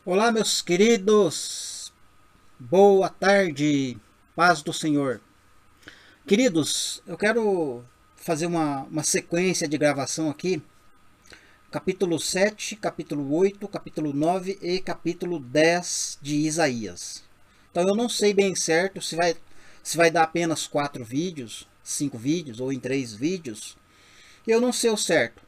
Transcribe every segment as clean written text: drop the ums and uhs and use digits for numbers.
Olá, meus queridos, boa tarde, paz do Senhor. Queridos, eu quero fazer uma sequência de gravação aqui, capítulo 7, capítulo 8, capítulo 9 e capítulo 10 de Isaías. Então eu não sei bem certo se vai dar apenas 4 vídeos, 5 vídeos ou em 3 vídeos. Eu não sei o certo,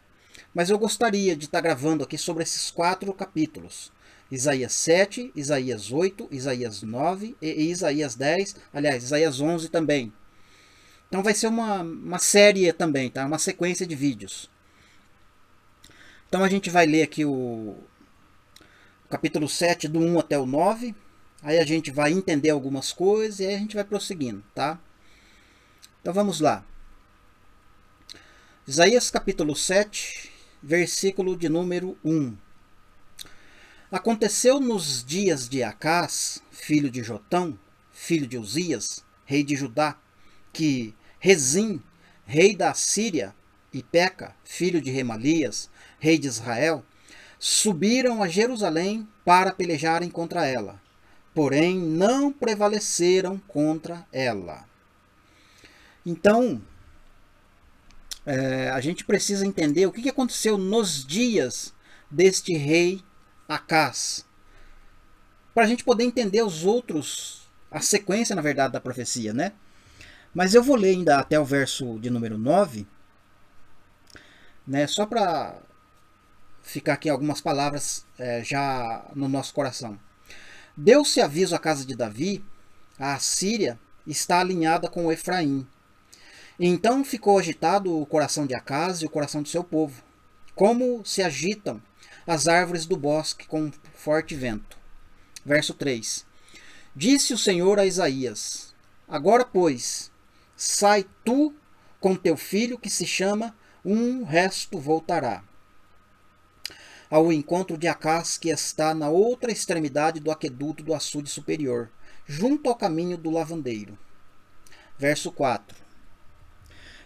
mas eu gostaria de estar gravando aqui sobre esses 4 capítulos. Isaías 7, Isaías 8, Isaías 9 e Isaías 10, aliás, Isaías 11 também. Então vai ser uma série também, tá? Uma sequência de vídeos. Então a gente vai ler aqui o capítulo 7 do 1 até o 9. Aí a gente vai entender algumas coisas e aí a gente vai prosseguindo, tá? Então vamos lá. Isaías capítulo 7, versículo de número 1. Aconteceu nos dias de Acás, filho de Jotão, filho de Uzias, rei de Judá, que Rezim, rei da Síria, e Peca, filho de Remalias, rei de Israel, subiram a Jerusalém para pelejarem contra ela, porém não prevaleceram contra ela. Então, a gente precisa entender o que aconteceu nos dias deste rei Acás, para a gente poder entender os outros, a sequência, na verdade, da profecia, né? Mas eu vou ler ainda até o verso de número 9, né? Só para ficar aqui algumas palavras já no nosso coração. Deu-se aviso à casa de Davi, a Síria está alinhada com o Efraim. E então ficou agitado o coração de Acás e o coração do seu povo, como se agitam as árvores do bosque com forte vento. Verso 3. Disse o Senhor a Isaías: Agora, pois, sai tu com teu filho que se chama Um Resto Voltará, ao encontro de Acás, que está na outra extremidade do aqueduto do açude superior, junto ao caminho do lavandeiro. Verso 4.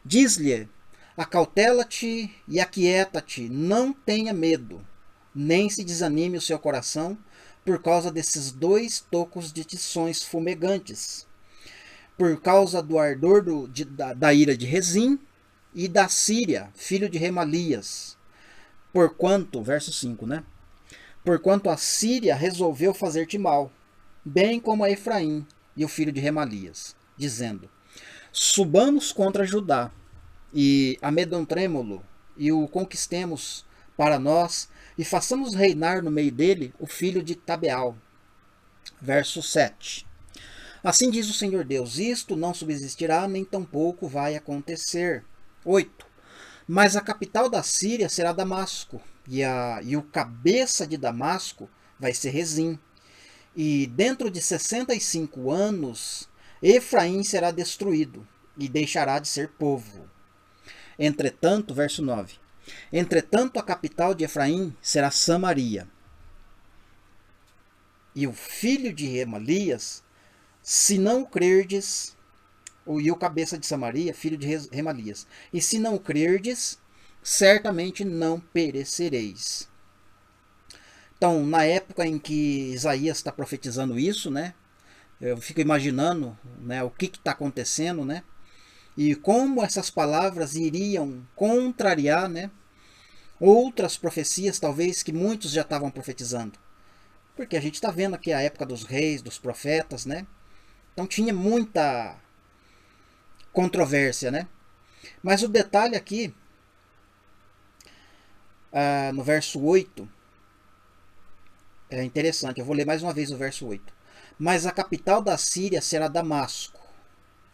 Diz-lhe: Acautela-te e aquieta-te, não tenha medo, nem se desanime o seu coração por causa desses 2 tocos de tições fumegantes, por causa do ardor da ira de Rezim e da Síria, filho de Remalias. Porquanto, verso 5, né? Porquanto a Síria resolveu fazer-te mal, bem como a Efraim e o filho de Remalias, dizendo: Subamos contra Judá, e amedrontemo-lo, e o conquistemos para nós, e façamos reinar no meio dele o filho de Tabeal. Verso 7. Assim diz o Senhor Deus: Isto não subsistirá, nem tampouco vai acontecer. 8. Mas a capital da Síria será Damasco, e o cabeça de Damasco vai ser Rezim. E dentro de 65 anos, Efraim será destruído, e deixará de ser povo. Entretanto, verso 9. Entretanto, a capital de Efraim será Samaria. E o filho de Remalias, se não crerdes, e o cabeça de Samaria, filho de Remalias, e se não crerdes, certamente não perecereis. Então, na época em que Isaías está profetizando isso, né? Eu fico imaginando, né, o que está acontecendo, né? E como essas palavras iriam contrariar, né, outras profecias, talvez, que muitos já estavam profetizando. Porque a gente está vendo aqui a época dos reis, dos profetas, né? Então tinha muita controvérsia, né? Mas o detalhe aqui, no verso 8, é interessante. Eu vou ler mais uma vez o verso 8. Mas a capital da Síria será Damasco.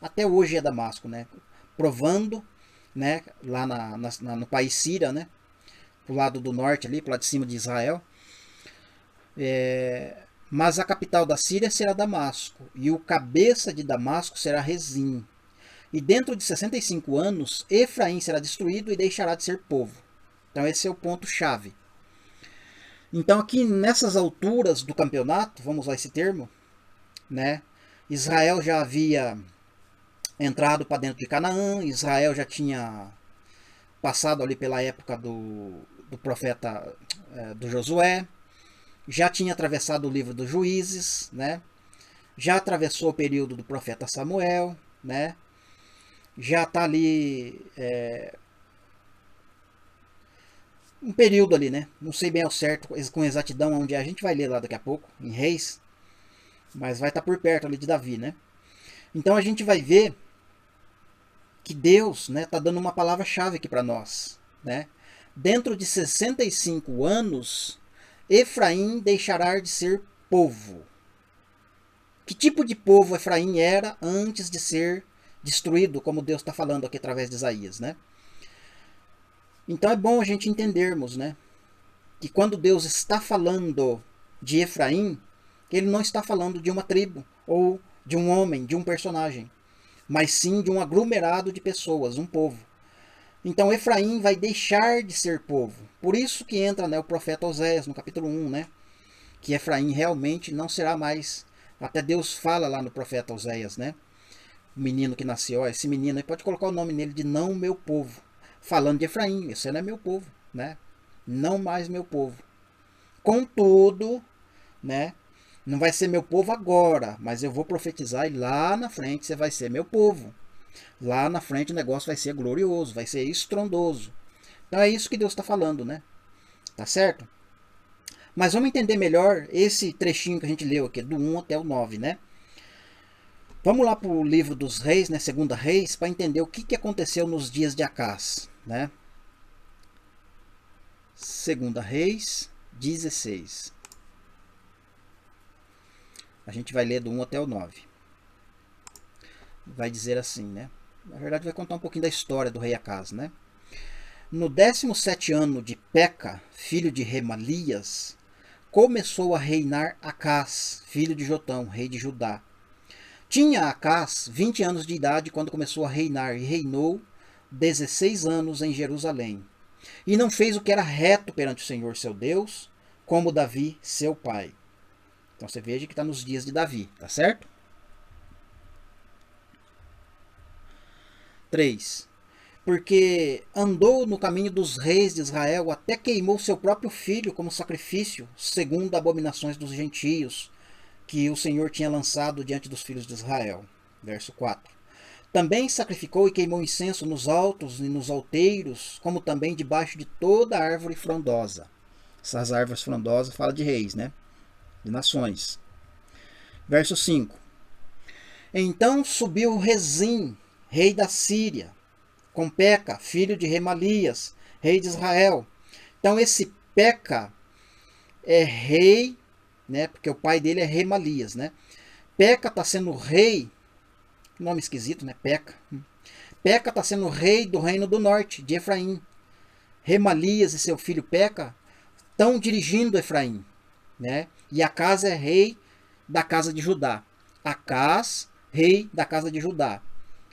Até hoje é Damasco, né? Provando, né, lá no país Síria, né? Pro lado do norte ali, pro lado de cima de Israel. Mas a capital da Síria será Damasco, e o cabeça de Damasco será Rezim. E dentro de 65 anos, Efraim será destruído e deixará de ser povo. Então esse é o ponto-chave. Então aqui nessas alturas do campeonato, vamos usar esse termo, né? Israel já havia entrado para dentro de Canaã, Israel já tinha passado ali pela época do profeta do Josué, já tinha atravessado o livro dos Juízes, né? Já atravessou o período do profeta Samuel, né? Já está ali um período ali, né? Não sei bem ao certo, com exatidão, onde a gente vai ler lá daqui a pouco, em Reis, mas vai estar por perto ali de Davi, né? Então a gente vai ver que Deus, né, tá dando uma palavra-chave aqui para nós, né? Dentro de 65 anos, Efraim deixará de ser povo. Que tipo de povo Efraim era antes de ser destruído, como Deus está falando aqui através de Isaías, né? Então é bom a gente entendermos, né, que quando Deus está falando de Efraim, ele não está falando de uma tribo ou de um homem, de um personagem, mas sim de um aglomerado de pessoas, um povo. Então Efraim vai deixar de ser povo. Por isso que entra, né, o profeta Oséias no capítulo 1, né, que Efraim realmente não será mais. Até Deus fala lá no profeta Oséias, né, o menino que nasceu, ó, esse menino aí pode colocar o nome nele de não meu povo. Falando de Efraim, esse não é meu povo, né? Não mais meu povo. Contudo, né, não vai ser meu povo agora, mas eu vou profetizar e lá na frente você vai ser meu povo. Lá na frente o negócio vai ser glorioso, vai ser estrondoso. Então é isso que Deus está falando, né? Tá certo? Mas vamos entender melhor esse trechinho que a gente leu aqui, do 1 até o 9, né? Vamos lá para o livro dos reis, né, Segunda Reis, para entender o que aconteceu nos dias de Acás, né? Segunda Reis 16. A gente vai ler do 1 até o 9. Vai dizer assim, né? Na verdade vai contar um pouquinho da história do rei Acás, né? No 17º ano de Peca, filho de Remalias, começou a reinar Acás, filho de Jotão, rei de Judá. Tinha Acás 20 anos de idade quando começou a reinar e reinou 16 anos em Jerusalém. E não fez o que era reto perante o Senhor seu Deus, como Davi, seu pai. Então você veja que está nos dias de Davi, tá certo? 3. Porque andou no caminho dos reis de Israel, até queimou seu próprio filho como sacrifício, segundo abominações dos gentios, que o Senhor tinha lançado diante dos filhos de Israel. Verso 4. Também sacrificou e queimou incenso nos altos e nos alteiros, como também debaixo de toda árvore frondosa. Essas árvores frondosas fala de reis, né? De nações. Verso 5. Então subiu Rezim, rei da Síria, com Peca, filho de Remalias, rei de Israel. Então esse Peca é rei, né? Porque o pai dele é Remalias, né? Peca está sendo rei, nome esquisito, né? Peca. Peca está sendo rei do reino do norte, de Efraim. Remalias e seu filho Peca estão dirigindo Efraim, né? E Acás é rei da casa de Judá. Acás, rei da casa de Judá.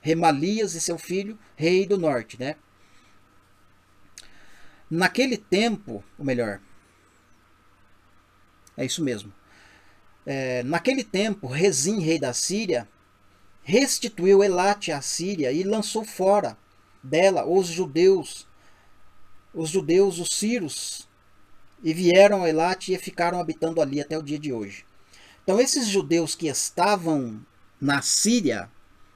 Remalias e seu filho, rei do norte, né? Naquele tempo, ou melhor, é isso mesmo. Naquele tempo, Rezim, rei da Síria, restituiu Elate à Síria e lançou fora dela os sírios, e vieram a Elate e ficaram habitando ali até o dia de hoje. Então esses judeus que estavam na Síria,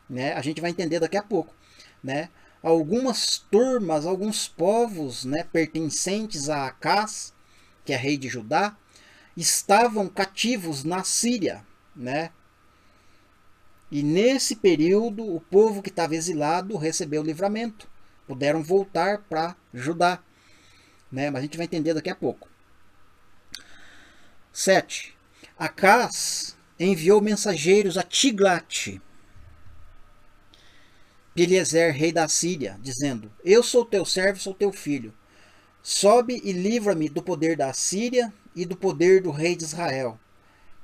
né, a gente vai entender daqui a pouco, né, algumas turmas, alguns povos, né, pertencentes a Acás, que é rei de Judá, estavam cativos na Síria, né? E nesse período o povo que estava exilado recebeu o livramento, puderam voltar para Judá, né? Mas a gente vai entender daqui a pouco. 7. Acás enviou mensageiros a Tiglat Pileser, rei da Síria, dizendo: Eu sou teu servo, sou teu filho. Sobe e livra-me do poder da Síria e do poder do rei de Israel,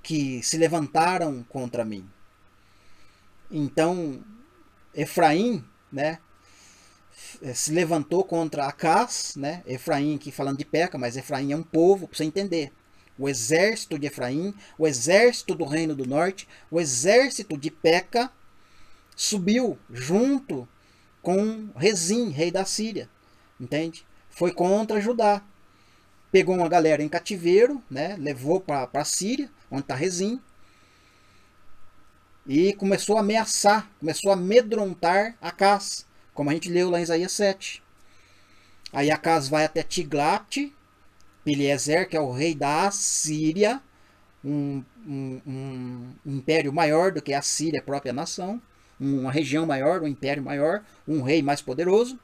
que se levantaram contra mim. Então, Efraim, né, se levantou contra Acás, né? Efraim aqui falando de Peca, mas Efraim é um povo, para você entender. O exército de Efraim, o exército do reino do norte, o exército de Peca subiu junto com Rezim, rei da Síria. Entende? Foi contra Judá. pegou uma galera em cativeiro, né, levou para a Síria, onde está Rezim, e começou a ameaçar, começou a amedrontar Acaz, como a gente leu lá em Isaías 7. Aí Acaz vai até Tiglat-Pileser, que é o rei da Assíria, um império maior do que a Síria, a própria nação, uma região maior, um império maior, um rei mais poderoso,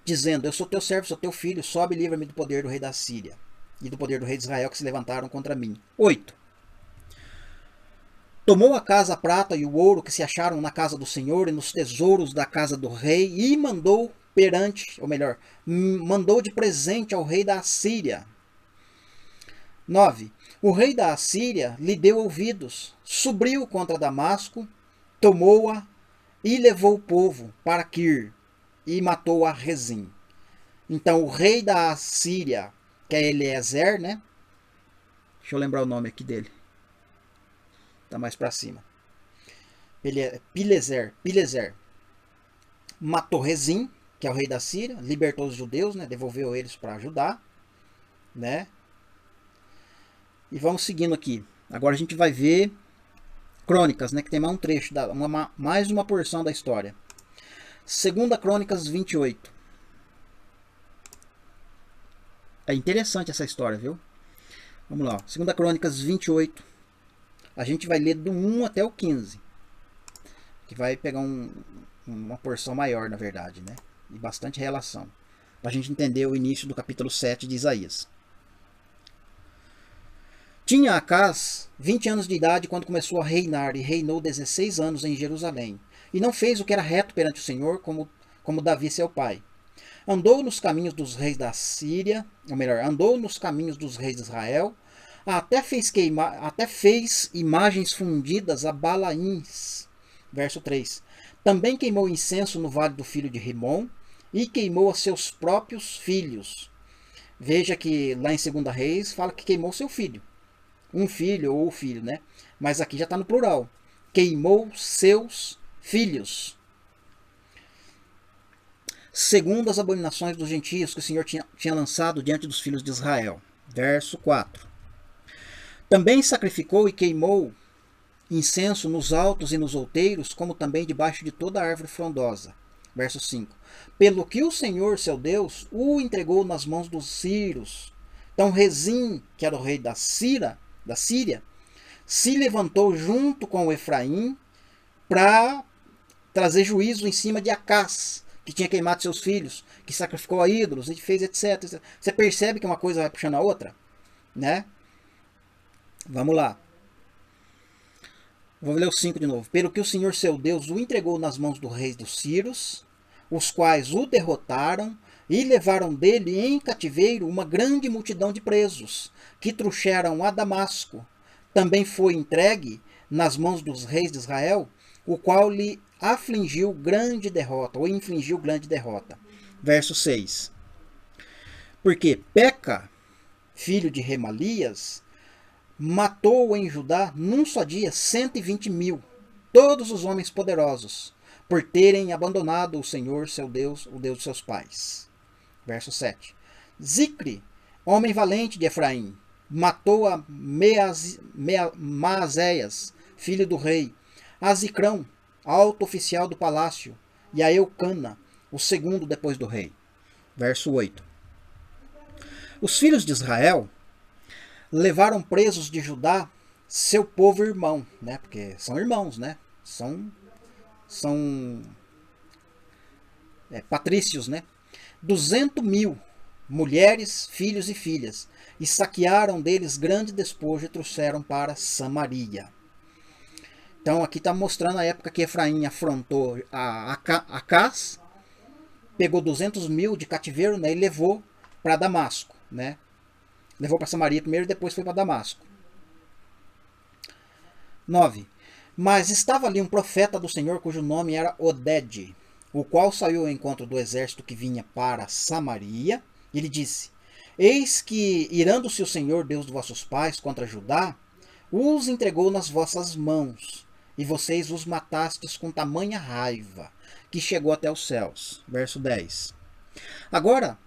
dizendo: eu sou teu servo, sou teu filho, sobe e livra-me do poder do rei da Síria e do poder do rei de Israel que se levantaram contra mim. 8. Tomou a casa a prata e o ouro que se acharam na casa do Senhor e nos tesouros da casa do rei e mandou mandou de presente ao rei da Assíria. 9. O rei da Assíria lhe deu ouvidos, subiu contra Damasco, tomou-a e levou o povo para Quir e matou a Rezim. Então o rei da Assíria, que é Eliezer, né? Deixa eu lembrar o nome aqui dele. Está mais para cima. Pileser. Matou Rezim, que é o rei da Síria, libertou os judeus, né? Devolveu eles para Judá, né? E vamos seguindo aqui. Agora a gente vai ver Crônicas, né? Que tem mais um trecho, mais uma porção da história. 2 Crônicas 28. É interessante essa história, viu? Vamos lá. 2 Crônicas 28. A gente vai ler do 1 até o 15. Que vai pegar uma porção maior, na verdade, né? E bastante relação. Para a gente entender o início do capítulo 7 de Isaías. Tinha Acaz 20 anos de idade quando começou a reinar, e reinou 16 anos em Jerusalém. E não fez o que era reto perante o Senhor, como Davi seu pai. Andou nos caminhos dos reis da Síria, ou melhor, andou nos caminhos dos reis de Israel, até fez imagens fundidas a Balaíns. Verso 3. Também queimou incenso no vale do filho de Rimom, e queimou a seus próprios filhos. Veja que lá em 2 Reis fala que queimou seu filho. Um filho ou o filho, né? Mas aqui já está no plural. Queimou seus filhos. Segundo as abominações dos gentios que o Senhor tinha lançado diante dos filhos de Israel. Verso 4. Também sacrificou e queimou incenso nos altos e nos outeiros, como também debaixo de toda árvore frondosa. Verso 5. Pelo que o Senhor, seu Deus, o entregou nas mãos dos sírios. Então Rezim, que era o rei da Síria, se levantou junto com o Efraim para trazer juízo em cima de Acaz, que tinha queimado seus filhos, que sacrificou a ídolos e fez etc. Você percebe que uma coisa vai puxando a outra? Né? Vamos lá. Vou ler o 5 de novo. Pelo que o Senhor seu Deus o entregou nas mãos do rei dos sírios, os quais o derrotaram e levaram dele em cativeiro uma grande multidão de presos, que trouxeram a Damasco. Também foi entregue nas mãos dos reis de Israel, o qual lhe infligiu grande derrota. Verso 6. Porque Peca, filho de Remalias, matou em Judá num só dia 120.000, todos os homens poderosos, por terem abandonado o Senhor, seu Deus, o Deus de seus pais. Verso 7. Zicre, homem valente de Efraim, matou a Maazéias, filho do rei, a Zicrão, alto oficial do palácio, e a Eucana, o segundo depois do rei. Verso 8. Os filhos de Israel levaram presos de Judá seu povo irmão, né? Porque são irmãos, né? São patrícios, né? 200.000 mulheres, filhos e filhas, e saquearam deles grande despojo e trouxeram para Samaria. Então aqui está mostrando a época que Efraim afrontou a Acaz, pegou 200.000 de cativeiro, né, e levou para Damasco, né? Levou para Samaria primeiro e depois foi para Damasco. 9. Mas estava ali um profeta do Senhor cujo nome era Oded, o qual saiu ao encontro do exército que vinha para Samaria. E ele disse: Eis que, irando-se o Senhor, Deus de vossos pais, contra Judá, os entregou nas vossas mãos, e vocês os matastes com tamanha raiva, que chegou até os céus. Verso 10. Agora,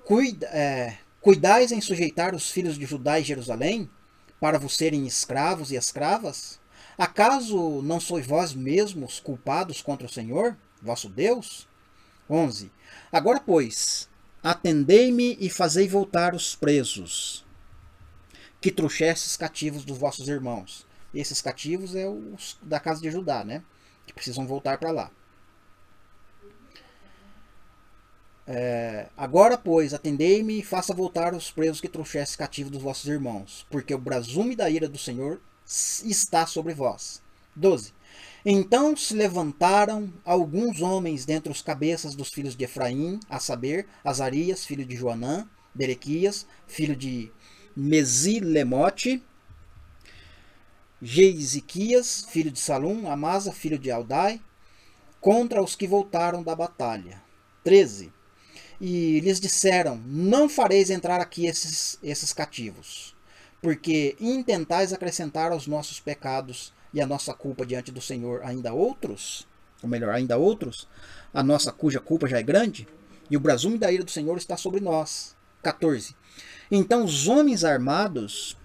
Cuidais em sujeitar os filhos de Judá e Jerusalém, para vos serem escravos e escravas? Acaso não sois vós mesmos culpados contra o Senhor, vosso Deus? 11. Agora, pois, atendei-me e fazei voltar os presos, que trouxestes cativos dos vossos irmãos. Esses cativos é os da casa de Judá, né? Que precisam voltar para lá. Agora, pois, atendei-me e faça voltar os presos que trouxestes cativos dos vossos irmãos, porque o brasume da ira do Senhor está sobre vós. 12. Então se levantaram alguns homens dentre os cabeças dos filhos de Efraim, a saber, Azarias, filho de Joanã, Berequias, filho de Mesilemote, Jeziquias, filho de Salum, Amasa, filho de Aldai, contra os que voltaram da batalha. 13. E lhes disseram: não fareis entrar aqui esses cativos, porque intentais acrescentar aos nossos pecados e a nossa culpa diante do Senhor ainda outros, ou melhor, ainda outros, a nossa cuja culpa já é grande, e o brasume da ira do Senhor está sobre nós. 14. Então os homens armados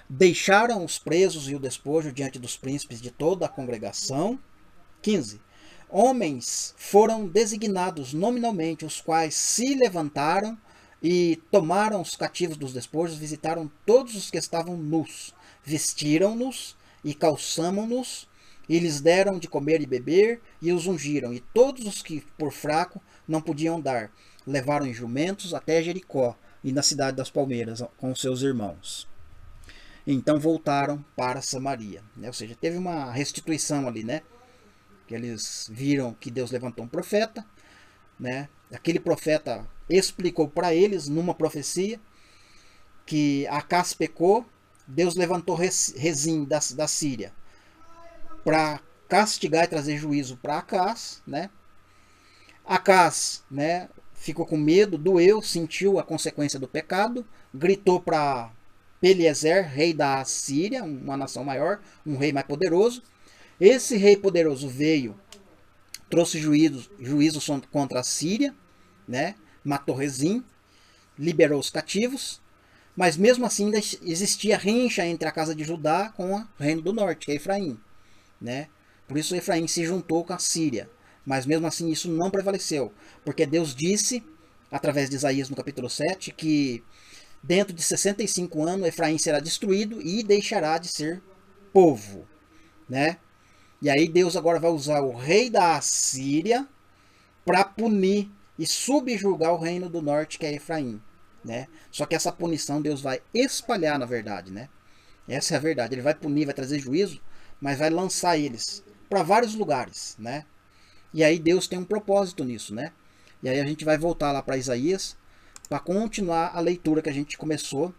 deixaram os presos e o despojo diante dos príncipes de toda a congregação. 15. Homens foram designados nominalmente, os quais se levantaram e tomaram os cativos dos despojos, visitaram todos os que estavam nus, vestiram-nos e calçaram-nos, e lhes deram de comer e beber, e os ungiram, e todos os que por fraco não podiam dar, levaram em jumentos até Jericó, e na cidade das palmeiras, com seus irmãos. Então voltaram para Samaria, né? Ou seja, teve uma restituição ali, né? Que eles viram que Deus levantou um profeta, né? Aquele profeta explicou para eles numa profecia que Acás pecou, Deus levantou Rezim da Síria para castigar e trazer juízo para Acás, né? Acás, né, ficou com medo, doeu, sentiu a consequência do pecado, gritou para Peliezer, rei da Síria, uma nação maior, um rei mais poderoso. Esse rei poderoso veio, trouxe juízo contra a Síria, né? Matou Rezim, liberou os cativos, mas mesmo assim ainda existia rincha entre a casa de Judá com o reino do norte, que é Efraim, né? Por isso Efraim se juntou com a Síria, mas mesmo assim isso não prevaleceu, porque Deus disse, através de Isaías no capítulo 7, que dentro de 65 anos Efraim será destruído e deixará de ser povo, né? E aí Deus agora vai usar o rei da Assíria para punir e subjugar o reino do norte, que é Efraim, né? Só que essa punição Deus vai espalhar, na verdade, né? Essa é a verdade. Ele vai punir, vai trazer juízo, mas vai lançar eles para vários lugares, né? E aí Deus tem um propósito nisso, né? E aí a gente vai voltar lá para Isaías para continuar a leitura que a gente começou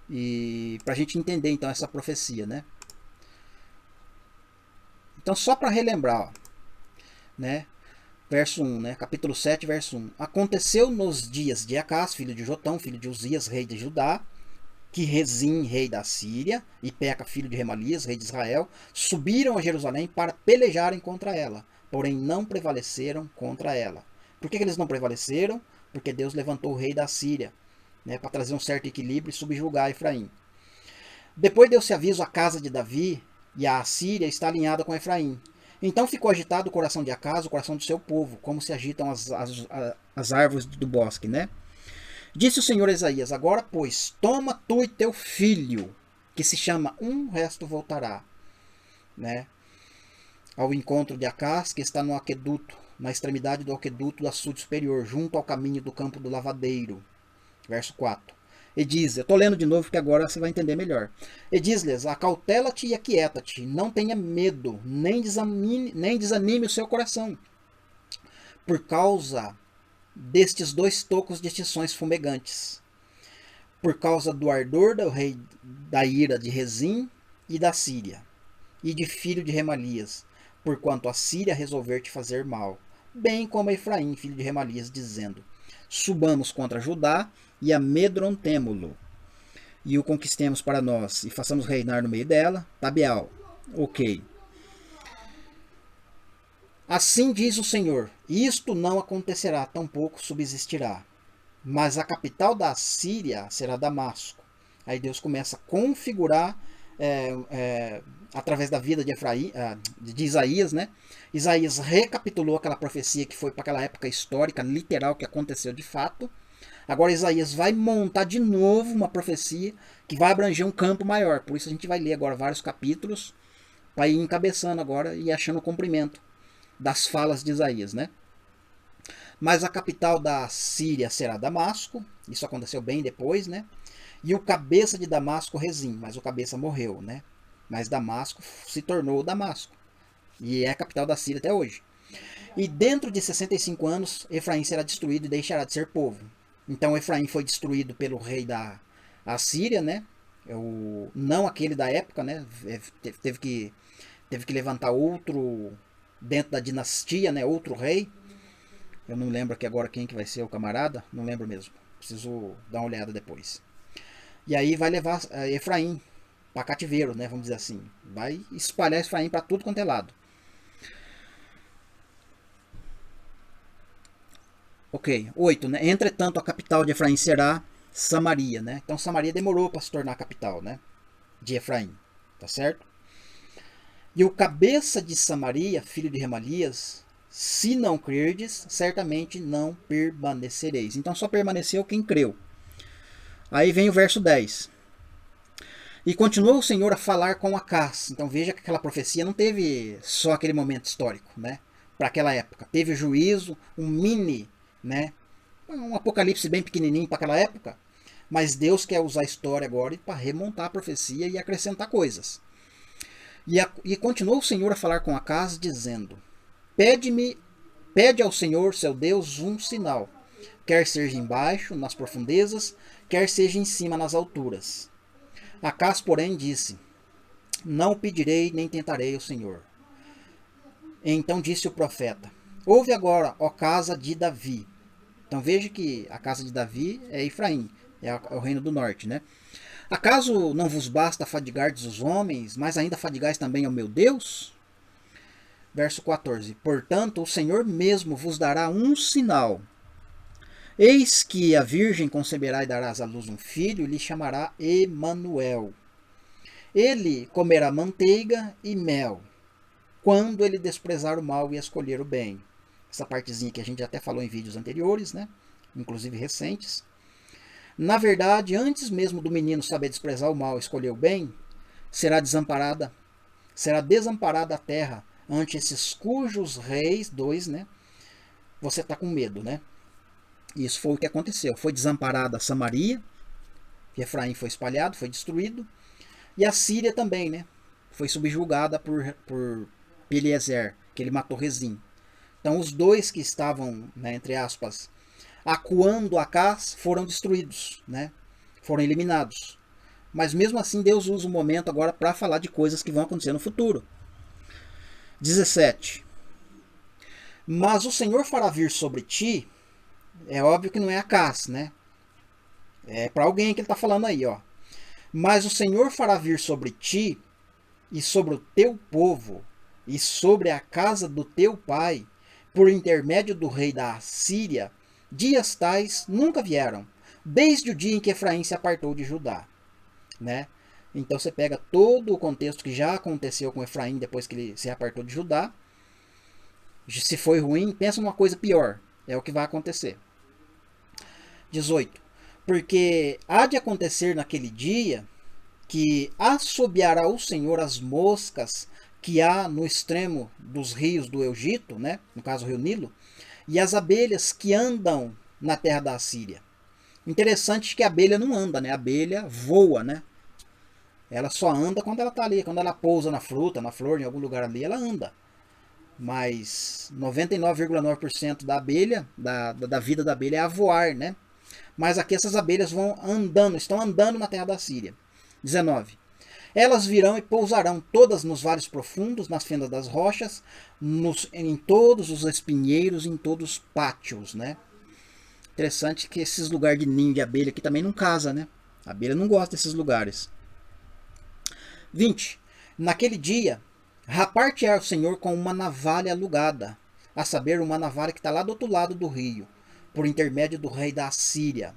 e para a gente entender então essa profecia, né? Então, só para relembrar, ó, né? Verso 1, né? Capítulo 7, verso 1. Aconteceu nos dias de Acás, filho de Jotão, filho de Uzias, rei de Judá, que Rezim, rei da Síria, e Peca, filho de Remalias, rei de Israel, subiram a Jerusalém para pelejarem contra ela, porém não prevaleceram contra ela. Por que eles não prevaleceram? Porque Deus levantou o rei da Síria, né, para trazer um certo equilíbrio e subjugar Efraim. Depois deu-se aviso à casa de Davi, e a Assíria está alinhada com Efraim. Então ficou agitado o coração de Acás, o coração do seu povo, como se agitam as árvores do bosque, né? Disse o Senhor a Isaías: agora, pois, toma tu e teu filho, que se chama Um Resto Voltará, né? Ao encontro de Acás, que está no aqueduto, na extremidade do aqueduto do açude superior, junto ao caminho do campo do lavadeiro. Verso 4. E diz, eu estou lendo de novo que agora você vai entender melhor. E diz-lhes: acautela-te e aquieta-te, não tenha medo, nem desanime o seu coração, por causa destes dois tocos de tições fumegantes, por causa do ardor do rei da ira de Rezim e da Síria, e de filho de Remalias, porquanto a Síria resolver te fazer mal, bem como Efraim, filho de Remalias, dizendo: subamos contra Judá e amedrontemo-lo, e o conquistemos para nós, e façamos reinar no meio dela. Tabeal. Ok. Assim diz o Senhor, isto não acontecerá, tampouco subsistirá. Mas a capital da Síria será Damasco. Aí Deus começa a configurar através da vida de de Isaías, né? Isaías recapitulou aquela profecia que foi para aquela época histórica, literal, que aconteceu de fato. Agora Isaías vai montar de novo uma profecia que vai abranger um campo maior. Por isso a gente vai ler agora vários capítulos para ir encabeçando agora e achando o cumprimento das falas de Isaías, né? Mas a capital da Síria será Damasco. Isso aconteceu bem depois, né? E o cabeça de Damasco, Rezim. Mas o cabeça morreu, né? Mas Damasco se tornou Damasco. E é a capital da Síria até hoje. E dentro de 65 anos, Efraim será destruído e deixará de ser povo. Então Efraim foi destruído pelo rei da Assíria, né? Não aquele da época, né? Teve que levantar outro dentro da dinastia, né? Outro rei. Eu não lembro aqui agora quem que vai ser o camarada. Não lembro mesmo. Preciso dar uma olhada depois. E aí vai levar Efraim para cativeiro, né? Vamos dizer assim. Vai espalhar Efraim para tudo quanto é lado. Ok, 8, né? Entretanto, a capital de Efraim será Samaria, né? Então Samaria demorou para se tornar a capital, né? De Efraim, tá certo? E o cabeça de Samaria, filho de Remalias, se não crerdes, certamente não permanecereis. Então só permaneceu quem creu. Aí vem o verso 10. E continuou o Senhor a falar com Acás. Então veja que aquela profecia não teve só aquele momento histórico, né? Para aquela época. Teve juízo, um mini, né? Um apocalipse bem pequenininho para aquela época. Mas Deus quer usar a história agora para remontar a profecia e acrescentar coisas. E continuou o Senhor a falar com Acás, dizendo: Pede ao Senhor, seu Deus, um sinal, quer seja embaixo, nas profundezas, quer seja em cima, nas alturas. Acás, porém, disse: Não pedirei, nem tentarei o Senhor. Então disse o profeta: Ouve agora, ó casa de Davi. Então veja que a casa de Davi é Efraim, é o reino do norte, né? Acaso não vos basta fadigardes os homens, mas ainda fadigais também ao meu Deus? Verso 14. Portanto, o Senhor mesmo vos dará um sinal. Eis que a virgem conceberá e darás à luz um filho, e lhe chamará Emanuel. Ele comerá manteiga e mel, quando ele desprezar o mal e escolher o bem. Essa partezinha que a gente até falou em vídeos anteriores, né? Inclusive recentes. Na verdade, antes mesmo do menino saber desprezar o mal e escolher o bem, será desamparada a terra ante esses cujos reis, dois, né? Você está com medo, né? Isso foi o que aconteceu. Foi desamparada Samaria, Efraim foi espalhado, foi destruído, e a Síria também, né? Foi subjugada por Eliezer, que ele matou Rezim. Então os dois que estavam, né, entre aspas, acuando Acás foram destruídos, né? Foram eliminados. Mas mesmo assim Deus usa o momento agora para falar de coisas que vão acontecer no futuro. 17. Mas o Senhor fará vir sobre ti, é óbvio que não é Acás, né? É para alguém que ele está falando aí, ó. Mas o Senhor fará vir sobre ti e sobre o teu povo e sobre a casa do teu pai, por intermédio do rei da Assíria, dias tais nunca vieram, desde o dia em que Efraim se apartou de Judá, né? Então você pega todo o contexto que já aconteceu com Efraim depois que ele se apartou de Judá. Se foi ruim, pensa numa coisa pior. É o que vai acontecer. 18. Porque há de acontecer naquele dia que assobiará o Senhor as moscas que há no extremo dos rios do Egito, né? No caso o rio Nilo, e as abelhas que andam na terra da Assíria. Interessante que a abelha não anda, né? A abelha voa, né? Ela só anda quando ela está ali, quando ela pousa na fruta, na flor, em algum lugar ali, ela anda. Mas 99,9% da abelha, da vida da abelha é a voar, né? Mas aqui essas abelhas vão andando, estão andando na terra da Síria. 19. Elas virão e pousarão todas nos vales profundos, nas fendas das rochas, em todos os espinheiros, em todos os pátios, né? Interessante que esses lugares de ninho de abelha aqui também não casa, né? A abelha não gosta desses lugares. 20. Naquele dia, rapar-te-á o Senhor com uma navalha alugada, a saber, uma navalha que está lá do outro lado do rio, por intermédio do rei da Assíria.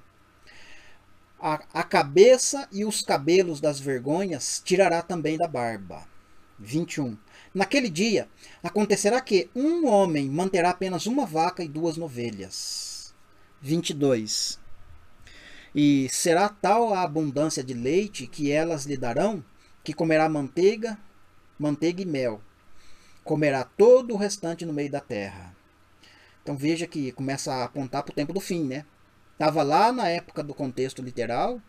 A cabeça e os cabelos das vergonhas tirará também da barba. 21. Naquele dia, acontecerá que um homem manterá apenas uma vaca e 2 novelhas. 22. E será tal a abundância de leite que elas lhe darão, que comerá manteiga e mel. Comerá todo o restante no meio da terra. Então veja que começa a apontar para o tempo do fim, né? Estava lá na época do contexto literal,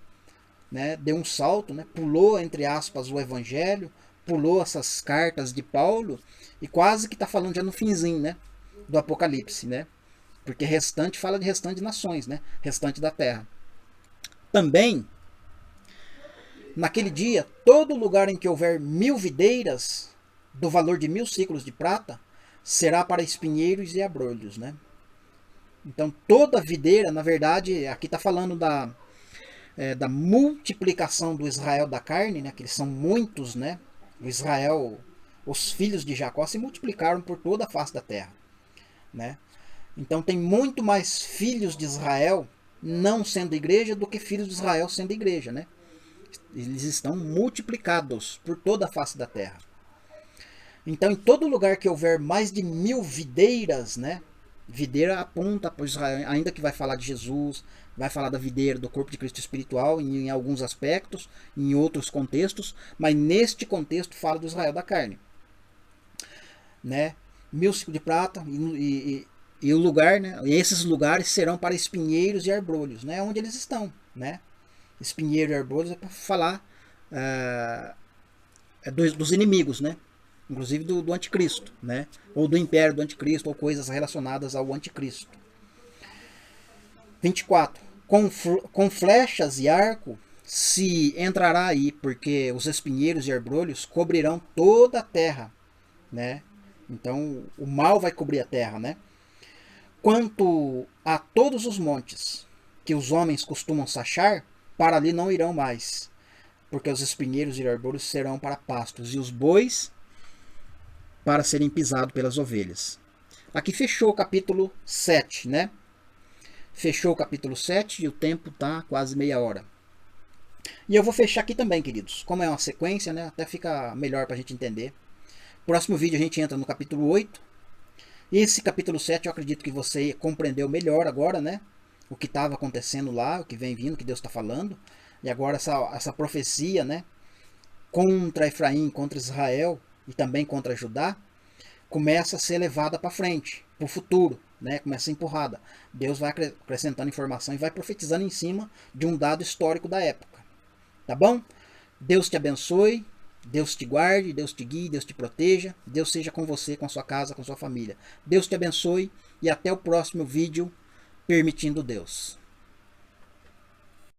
né? Deu um salto, né? Pulou, entre aspas, o evangelho, pulou essas cartas de Paulo e quase que está falando já no finzinho, né? Do Apocalipse, né? Porque restante fala de restante de nações, né? Restante da terra. Também, naquele dia, todo lugar em que houver 1000 videiras, do valor de 1000 ciclos de prata, será para espinheiros e abrolhos, né? Então, toda videira, na verdade, aqui está falando da multiplicação do Israel da carne, né? Que eles são muitos, né? O Israel, os filhos de Jacó se multiplicaram por toda a face da terra, né? Então, tem muito mais filhos de Israel não sendo igreja do que filhos de Israel sendo igreja, né? Eles estão multiplicados por toda a face da terra. Então, em todo lugar que houver mais de 1000 videiras, né? Videira aponta para Israel, ainda que vai falar de Jesus, vai falar da videira, do corpo de Cristo espiritual, em alguns aspectos, em outros contextos, mas neste contexto fala do Israel da carne. Né? 1000 ciclos de prata e o lugar, né? E esses lugares serão para espinheiros e arbrolhos, né? Onde eles estão, né? Espinheiro e arbrolhos é para falar dos inimigos, né? Inclusive do anticristo, né? Ou do império do anticristo, ou coisas relacionadas ao anticristo. 24. Com flechas e arco se entrará aí, porque os espinheiros e arbrolhos cobrirão toda a terra, né? Então o mal vai cobrir a terra, né? Quanto a todos os montes que os homens costumam sachar, para ali não irão mais, porque os espinheiros e arbrolhos serão para pastos, e os bois para serem pisados pelas ovelhas. Aqui fechou o capítulo 7, né? Fechou o capítulo 7 e o tempo tá quase meia hora. E eu vou fechar aqui também, queridos. Como é uma sequência, né? Até fica melhor para a gente entender. Próximo vídeo a gente entra no capítulo 8. Esse capítulo 7 eu acredito que você compreendeu melhor agora, né? O que estava acontecendo lá, o que vem vindo, o que Deus está falando. E agora essa profecia, né? Contra Efraim, contra Israel e também contra Judá, começa a ser levada para frente, para o futuro, né? Começa a ser empurrada. Deus vai acrescentando informação e vai profetizando em cima de um dado histórico da época. Tá bom? Deus te abençoe, Deus te guarde, Deus te guie, Deus te proteja, Deus seja com você, com a sua casa, com a sua família. Deus te abençoe e até o próximo vídeo, permitindo Deus.